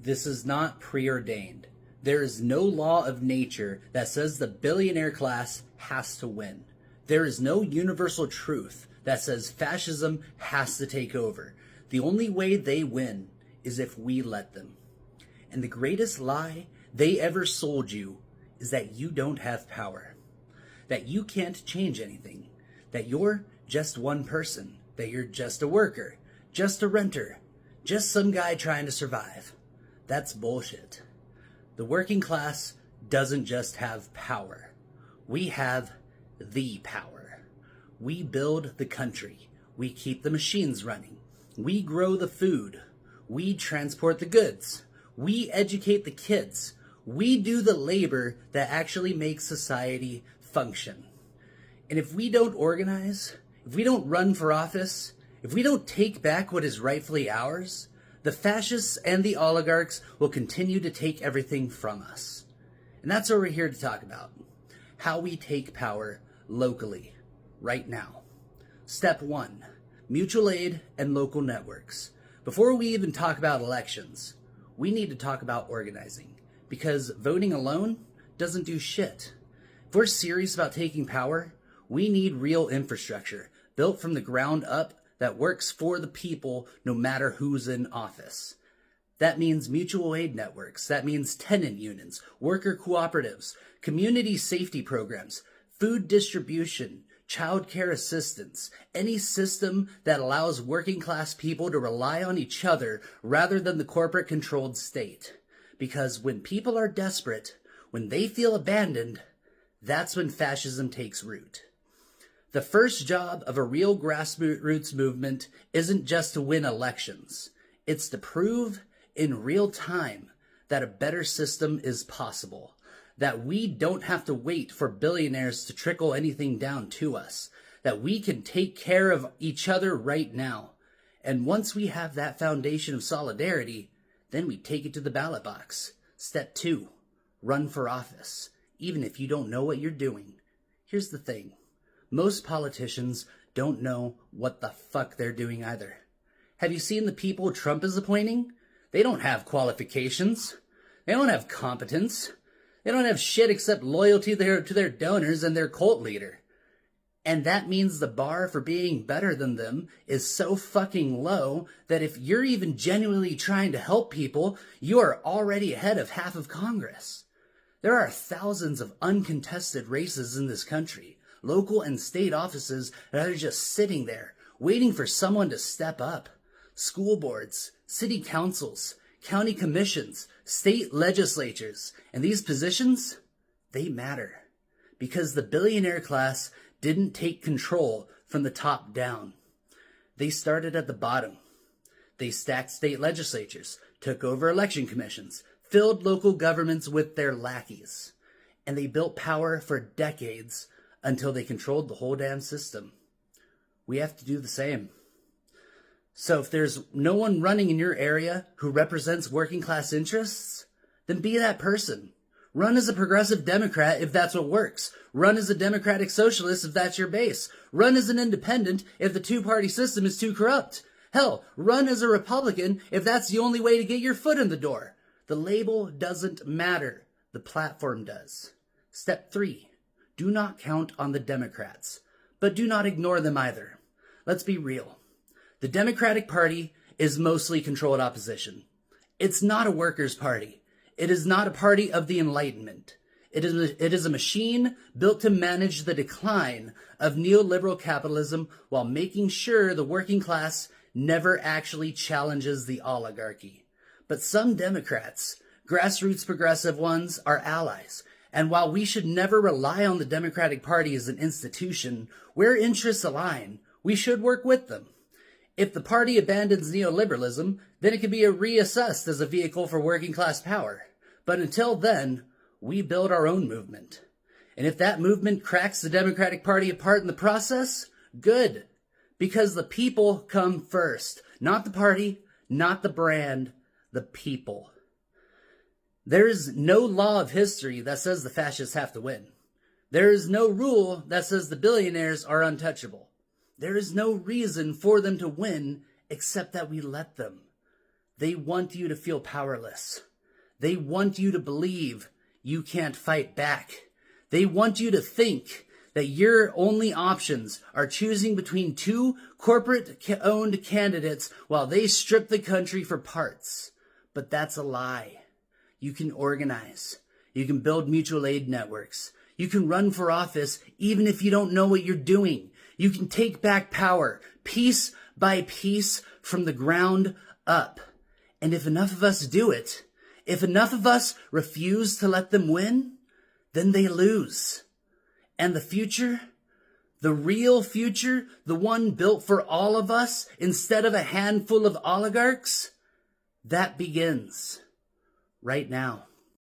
This is not preordained. There is no law of nature that says the billionaire class has to win. There is no universal truth that says fascism has to take over. The only way they win is if we let them. And the greatest lie they ever sold you is that you don't have power, that you can't change anything, that you're just one person, that you're just a worker, just a renter, just some guy trying to survive. That's bullshit. The working class doesn't just have power. We have the power. We build the country. We keep the machines running. We grow the food. We transport the goods. We educate the kids. We do the labor that actually makes society function. And if we don't organize, if we don't run for office, if we don't take back what is rightfully ours, the fascists and the oligarchs will continue to take everything from us. And that's what we're here to talk about. How we take power locally, right now. Step 1, mutual aid and local networks. Before we even talk about elections, we need to talk about organizing, because voting alone doesn't do shit. If we're serious about taking power, we need real infrastructure built from the ground up that works for the people no matter who's in office. That means mutual aid networks. That means tenant unions, worker cooperatives, community safety programs, food distribution, child care assistance, any system that allows working class people to rely on each other rather than the corporate controlled state. Because when people are desperate, when they feel abandoned, that's when fascism takes root. The first job of a real grassroots movement isn't just to win elections. It's to prove in real time that a better system is possible, that we don't have to wait for billionaires to trickle anything down to us, that we can take care of each other right now. And once we have that foundation of solidarity, then we take it to the ballot box. Step 2, run for office, even if you don't know what you're doing. Here's the thing. Most politicians don't know what the fuck they're doing either. Have you seen the people Trump is appointing? They don't have qualifications. They don't have competence. They don't have shit except loyalty to their donors and their cult leader. And that means the bar for being better than them is so fucking low that if you're even genuinely trying to help people, you are already ahead of half of Congress. There are thousands of uncontested races in this country, local and state offices that are just sitting there, waiting for someone to step up. School boards, city councils, county commissions, state legislatures, and these positions, they matter. Because the billionaire class didn't take control from the top down. They started at the bottom. They stacked state legislatures, took over election commissions, filled local governments with their lackeys, and they built power for decades until they controlled the whole damn system. We have to do the same. So if there's no one running in your area who represents working class interests, then be that person. Run as a progressive Democrat if that's what works. Run as a democratic socialist if that's your base. Run as an independent if the two-party system is too corrupt. Hell, run as a Republican if that's the only way to get your foot in the door. The label doesn't matter. The platform does. Step 3. Do not count on the Democrats, but do not ignore them either. Let's be real. The Democratic Party is mostly controlled opposition. It's not a workers' party. It is not a party of the Enlightenment. It is a machine built to manage the decline of neoliberal capitalism while making sure the working class never actually challenges the oligarchy. But some Democrats, grassroots progressive ones, are allies. And while we should never rely on the Democratic Party as an institution, where interests align, we should work with them. If the party abandons neoliberalism, then it can be reassessed as a vehicle for working class power. But until then, we build our own movement. And if that movement cracks the Democratic Party apart in the process, good. Because the people come first. Not the party, not the brand, the people. There is no law of history that says the fascists have to win. There is no rule that says the billionaires are untouchable. There is no reason for them to win except that we let them. They want you to feel powerless. They want you to believe you can't fight back. They want you to think that your only options are choosing between two corporate-owned candidates while they strip the country for parts. But that's a lie. You can organize. You can build mutual aid networks. You can run for office even if you don't know what you're doing. You can take back power, piece by piece, from the ground up. And if enough of us do it, if enough of us refuse to let them win, then they lose. And the future, the real future, the one built for all of us instead of a handful of oligarchs, that begins right now.